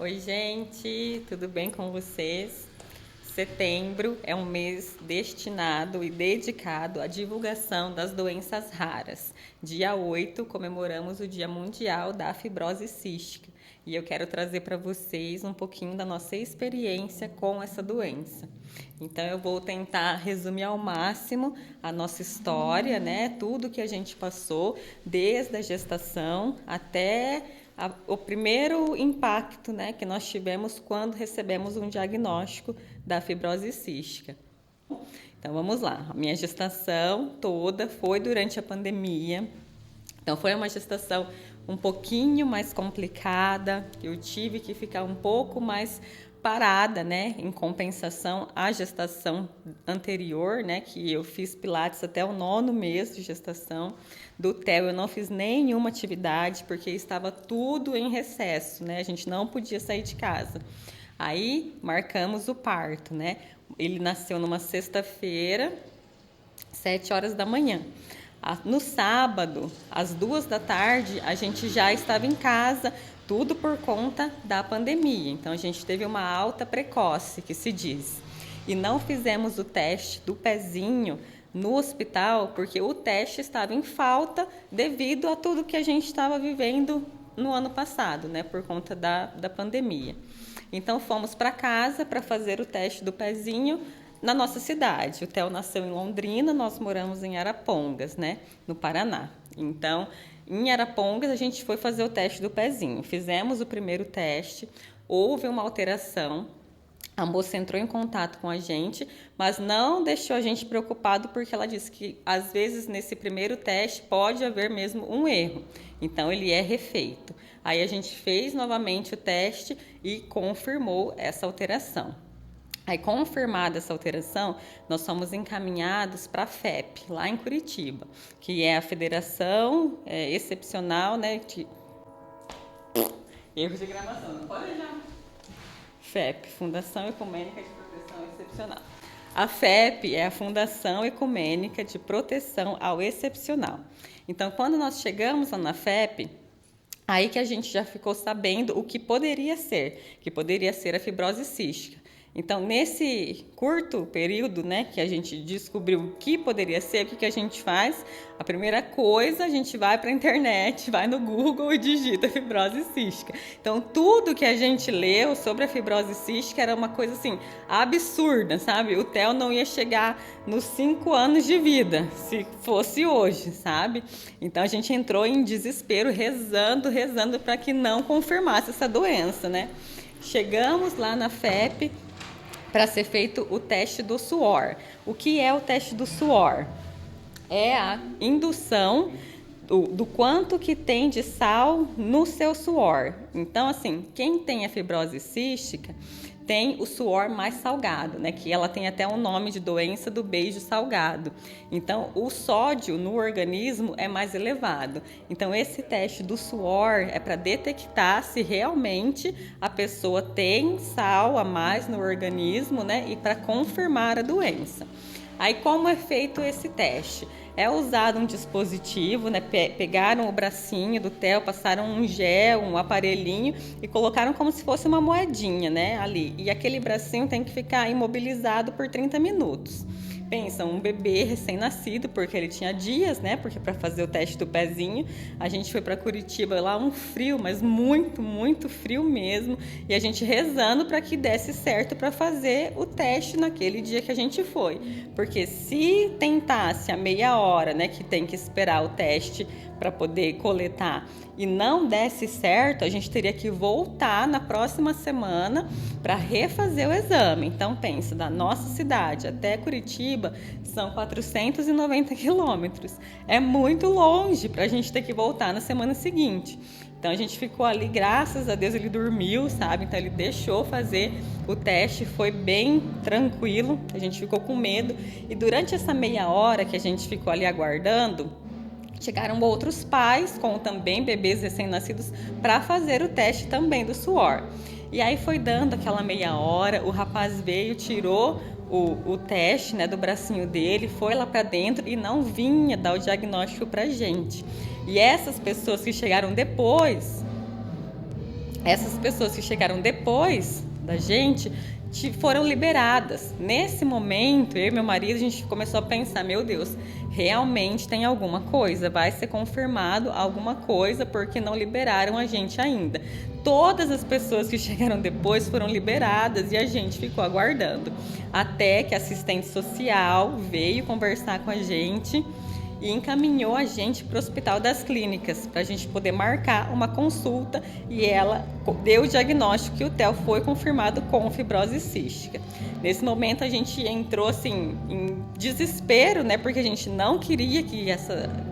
Oi, gente, tudo bem com vocês? Setembro é um mês destinado e dedicado à divulgação das doenças raras. Dia 8 comemoramos o Dia Mundial da Fibrose Cística e eu quero trazer para vocês um pouquinho da nossa experiência com essa doença. Então eu vou tentar resumir ao máximo a nossa história, né? Tudo que a gente passou desde a gestação até o primeiro impacto, né, que nós tivemos quando recebemos um diagnóstico da fibrose cística. Então vamos lá, a minha gestação toda foi durante a pandemia. Então foi uma gestação um pouquinho mais complicada, eu tive que ficar um pouco mais parada, né, em compensação à gestação anterior, né, que eu fiz pilates até o 9º mês de gestação. Do TEL eu não fiz nenhuma atividade porque estava tudo em recesso, né, a gente não podia sair de casa. Aí marcamos o parto, né, ele nasceu numa sexta-feira, 7 horas da manhã. No sábado, às 2 da tarde, a gente já estava em casa, tudo por conta da pandemia. Então, a gente teve uma alta precoce, que se diz. E não fizemos o teste do pezinho no hospital, porque o teste estava em falta devido a tudo que a gente estava vivendo no ano passado, né, por conta da pandemia. Então, fomos para casa para fazer o teste do pezinho na nossa cidade. O Theo nasceu em Londrina, nós moramos em Arapongas, né, no Paraná. Então, em Arapongas, a gente foi fazer o teste do pezinho. Fizemos o primeiro teste, houve uma alteração. A moça entrou em contato com a gente, mas não deixou a gente preocupado porque ela disse que, às vezes, nesse primeiro teste pode haver mesmo um erro. Então, ele é refeito. Aí a gente fez novamente o teste e confirmou essa alteração. Aí, confirmada essa alteração, nós somos encaminhados para a FEP, lá em Curitiba, que é a Federação Excepcional, né, de Erros de Gravação, não pode já? FEP, Fundação Ecumênica de Proteção Excepcional. A FEP é a Fundação Ecumênica de Proteção ao Excepcional. Então, quando nós chegamos lá na FEP, aí que a gente já ficou sabendo o que poderia ser a fibrose cística. Então, nesse curto período, né, que a gente descobriu o que poderia ser, o que a gente faz? A primeira coisa, a gente vai para a internet, vai no Google e digita fibrose cística. Então, tudo que a gente leu sobre a fibrose cística era uma coisa assim, absurda, sabe? O Theo não ia chegar nos 5 anos de vida, se fosse hoje, sabe? Então, a gente entrou em desespero, rezando para que não confirmasse essa doença, né? Chegamos lá na FEP para ser feito o teste do suor. O que é o teste do suor? É a indução do quanto que tem de sal no seu suor. Então, assim, quem tem a fibrose cística tem o suor mais salgado, né? Que ela tem até um nome de doença do beijo salgado. Então, o sódio no organismo é mais elevado. Então, esse teste do suor é para detectar se realmente a pessoa tem sal a mais no organismo, né? E para confirmar a doença. Aí, como é feito esse teste? É usado um dispositivo, né? Pegaram o bracinho do Theo, passaram um gel, um aparelhinho e colocaram como se fosse uma moedinha, né? Ali. E aquele bracinho tem que ficar imobilizado por 30 minutos. Pensa, um bebê recém-nascido, porque ele tinha dias, né? Porque para fazer o teste do pezinho, a gente foi para Curitiba, lá um frio, mas muito, muito frio mesmo. E a gente rezando para que desse certo para fazer o teste naquele dia que a gente foi. Porque se tentasse a meia hora, né? Que tem que esperar o teste para poder coletar e não desse certo, a gente teria que voltar na próxima semana para refazer o exame. Então, pensa, da nossa cidade até Curitiba são 490 quilômetros. É muito longe para a gente ter que voltar na semana seguinte. Então, a gente ficou ali, graças a Deus, ele dormiu, sabe? Então, ele deixou fazer o teste, foi bem tranquilo, a gente ficou com medo. E durante essa meia hora que a gente ficou ali aguardando, chegaram outros pais com também bebês recém-nascidos para fazer o teste também do suor. E aí foi dando aquela meia hora, o rapaz veio, tirou o teste, né, do bracinho dele, foi lá para dentro e não vinha dar o diagnóstico para a gente. E essas pessoas que chegaram depois Essas pessoas que chegaram depois da gente foram liberadas. Nesse momento, eu e meu marido, a gente começou a pensar, meu Deus, realmente tem alguma coisa, vai ser confirmado alguma coisa porque não liberaram a gente ainda. Todas as pessoas que chegaram depois foram liberadas e a gente ficou aguardando até que a assistente social veio conversar com a gente e encaminhou a gente para o Hospital das Clínicas para a gente poder marcar uma consulta, e ela deu o diagnóstico que o Theo foi confirmado com fibrose cística. Nesse momento a gente entrou assim em desespero, né, porque a gente não queria que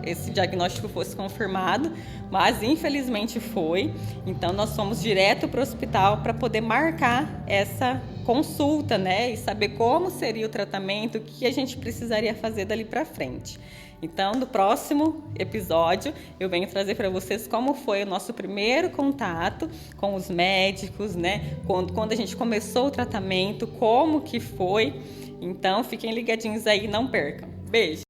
esse diagnóstico fosse confirmado, mas infelizmente foi. Então nós fomos direto para o hospital para poder marcar essa consulta, né, e saber como seria o tratamento, o que a gente precisaria fazer dali para frente. Então, no próximo episódio, eu venho trazer para vocês como foi o nosso primeiro contato com os médicos, né? Quando a gente começou o tratamento, como que foi. Então, fiquem ligadinhos aí, não percam. Beijo!